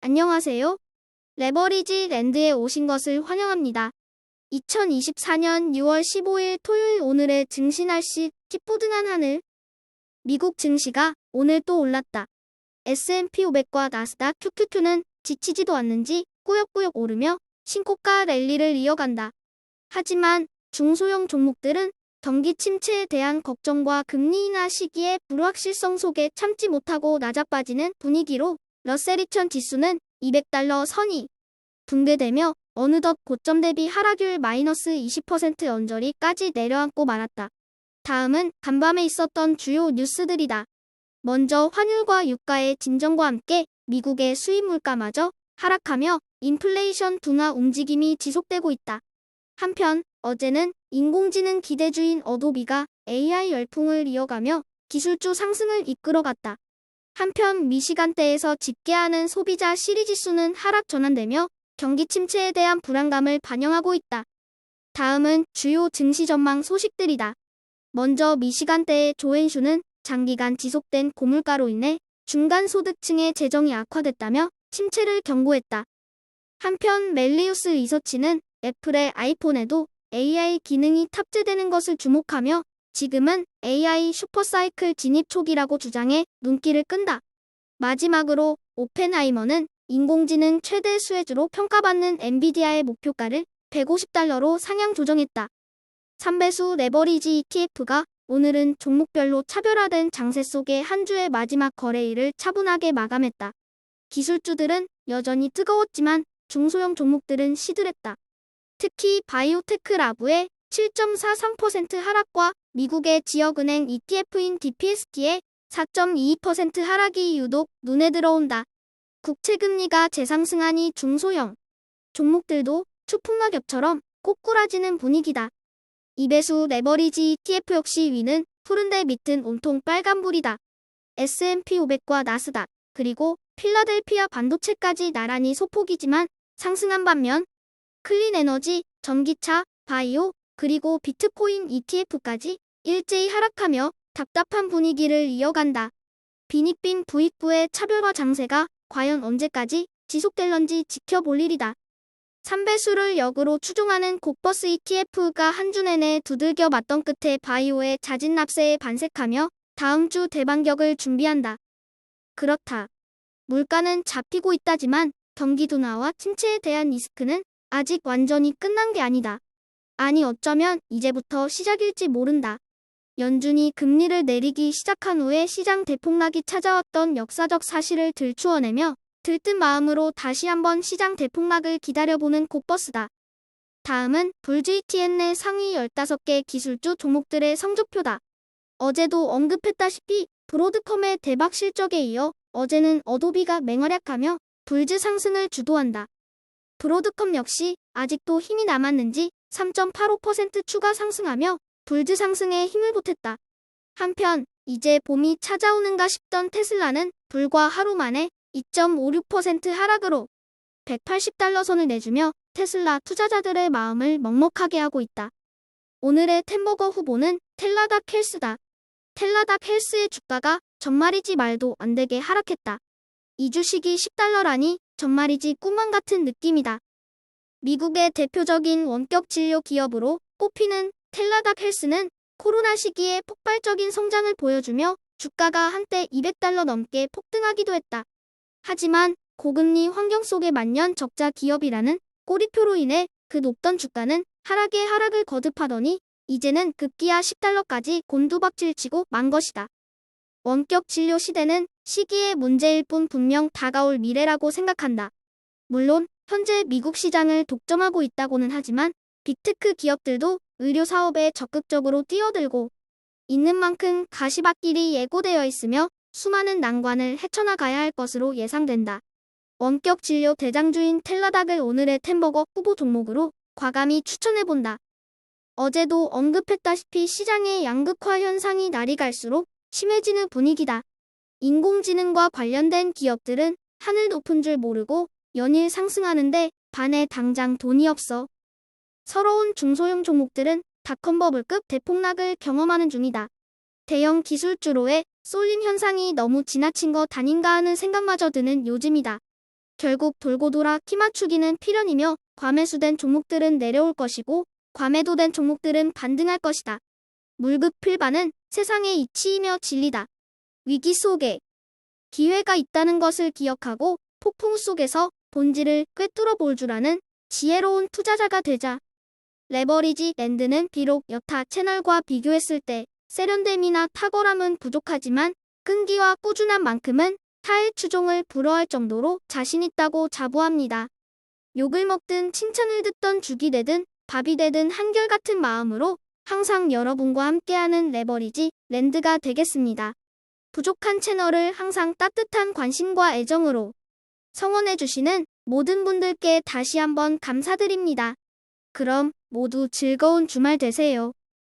안녕하세요. 레버리지 랜드에 오신 것을 환영합니다. 2024년 6월 15일 토요일 오늘의 증시 날씨 찌뿌둥한 하늘. 미국 증시가 오늘 또 올랐다. S&P 500과 나스닥 QQQ는 지치지도 않는지 꾸역꾸역 오르며 신고가 랠리를 이어간다. 하지만 중소형 종목들은 경기 침체에 대한 걱정과 금리 인하 시기의 불확실성 속에 참지 못하고 낮아빠지는 분위기로 러셀 2000 지수는 200달러 선이 붕괴되며 어느덧 고점 대비 하락률 마이너스 20% 언저리까지 내려앉고 말았다. 다음은 간밤에 있었던 주요 뉴스들이다. 먼저 환율과 유가의 진정과 함께 미국의 수입 물가마저 하락하며 인플레이션 둔화 움직임이 지속되고 있다. 한편 어제는 인공지능 기대주인 어도비가 AI 열풍을 이어가며 기술주 상승을 이끌어갔다. 한편 미시간대에서 집계하는 소비자 실이지수는 하락 전환되며 경기 침체에 대한 불안감을 반영하고 있다. 다음은 주요 증시 전망 소식들이다. 먼저 미시간대의 조앤슈는 장기간 지속된 고물가로 인해 중간소득층의 재정이 악화됐다며 침체를 경고했다. 한편 멜리우스 리서치는 애플의 아이폰에도 AI 기능이 탑재되는 것을 주목하며 지금은 AI 슈퍼사이클 진입 초기라고 주장해 눈길을 끈다. 마지막으로 오펜하이머는 인공지능 최대 수혜주로 평가받는 엔비디아의 목표가를 150달러로 상향 조정했다. 3배수 레버리지 ETF가 오늘은 종목별로 차별화된 장세 속에 한 주의 마지막 거래일을 차분하게 마감했다. 기술주들은 여전히 뜨거웠지만 중소형 종목들은 시들했다. 특히 바이오테크 라브의 7.43% 하락과 미국의 지역은행 ETF인 DPST의 4.22% 하락이 유독 눈에 들어온다. 국채금리가 재상승하니 중소형 종목들도 추풍낙엽처럼 꼬꾸라지는 분위기다. 2배수 레버리지 ETF 역시 위는 푸른데 밑은 온통 빨간불이다. S&P 500과 나스닥 그리고 필라델피아 반도체까지 나란히 소폭이지만 상승한 반면 클린에너지, 전기차, 바이오, 그리고 비트코인 ETF까지 일제히 하락하며 답답한 분위기를 이어간다. 빈익빈 부익부의 차별화 장세가 과연 언제까지 지속될런지 지켜볼 일이다. 3배수를 역으로 추종하는 곡버스 ETF가 한 주 내내 두들겨 맞던 끝에 바이오의 자진 납세에 반색하며 다음 주 대반격을 준비한다. 그렇다. 물가는 잡히고 있다지만 경기 둔화와 침체에 대한 리스크는 아직 완전히 끝난 게 아니다. 아니 어쩌면 이제부터 시작일지 모른다. 연준이 금리를 내리기 시작한 후에 시장 대폭락이 찾아왔던 역사적 사실을 들추어내며 들뜬 마음으로 다시 한번 시장 대폭락을 기다려보는 곡버스다. 다음은 불주이TN의 상위 15개 기술주 종목들의 성적표다. 어제도 언급했다시피 브로드컴의 대박 실적에 이어 어제는 어도비가 맹활약하며 불즈 상승을 주도한다. 브로드컴 역시 아직도 힘이 남았는지 3.85% 추가 상승하며 불즈 상승에 힘을 보탰다. 한편 이제 봄이 찾아오는가 싶던 테슬라는 불과 하루 만에 2.56% 하락으로 180달러 선을 내주며 테슬라 투자자들의 마음을 먹먹하게 하고 있다. 오늘의 템버거 후보는 텔라닥 헬스다. 텔라닥 헬스의 주가가 정말이지 말도 안 되게 하락했다. 이 주식이 10달러라니 정말이지 꿈만 같은 느낌이다. 미국의 대표적인 원격 진료 기업으로 꼽히는 텔라닥 헬스는 코로나 시기에 폭발적인 성장을 보여주며 주가가 한때 200달러 넘게 폭등하기도 했다. 하지만 고금리 환경 속의 만년 적자 기업이라는 꼬리표로 인해 그 높던 주가는 하락에 하락을 거듭하더니 이제는 급기야 10달러까지 곤두박질치고 만 것이다. 원격 진료 시대는 시기의 문제일 뿐 분명 다가올 미래라고 생각한다. 물론 현재 미국 시장을 독점하고 있다고는 하지만 빅테크 기업들도 의료 사업에 적극적으로 뛰어들고 있는 만큼 가시밭길이 예고되어 있으며 수많은 난관을 헤쳐나가야 할 것으로 예상된다. 원격 진료 대장주인 텔라닥을 오늘의 템버거 후보 종목으로 과감히 추천해본다. 어제도 언급했다시피 시장의 양극화 현상이 날이 갈수록 심해지는 분위기다. 인공지능과 관련된 기업들은 하늘 높은 줄 모르고 연일 상승하는데 반에 당장 돈이 없어. 서러운 중소형 종목들은 닷컴버블급 대폭락을 경험하는 중이다. 대형 기술주로의 쏠림 현상이 너무 지나친 것 아닌가 하는 생각마저 드는 요즘이다. 결국 돌고 돌아 키 맞추기는 필연이며 과매수된 종목들은 내려올 것이고 과매도된 종목들은 반등할 것이다. 물급 필반은 세상의 이치이며 진리다. 위기 속에 기회가 있다는 것을 기억하고 폭풍 속에서 본질을 꿰뚫어 볼 줄 아는 지혜로운 투자자가 되자. 레버리지 랜드는 비록 여타 채널과 비교했을 때 세련됨이나 탁월함은 부족하지만 끈기와 꾸준한 만큼은 타의 추종을 불허할 정도로 자신 있다고 자부합니다. 욕을 먹든 칭찬을 듣던 죽이 되든 밥이 되든 한결같은 마음으로 항상 여러분과 함께하는 레버리지 랜드가 되겠습니다. 부족한 채널을 항상 따뜻한 관심과 애정으로 성원해주시는 모든 분들께 다시 한번 감사드립니다. 그럼 모두 즐거운 주말 되세요.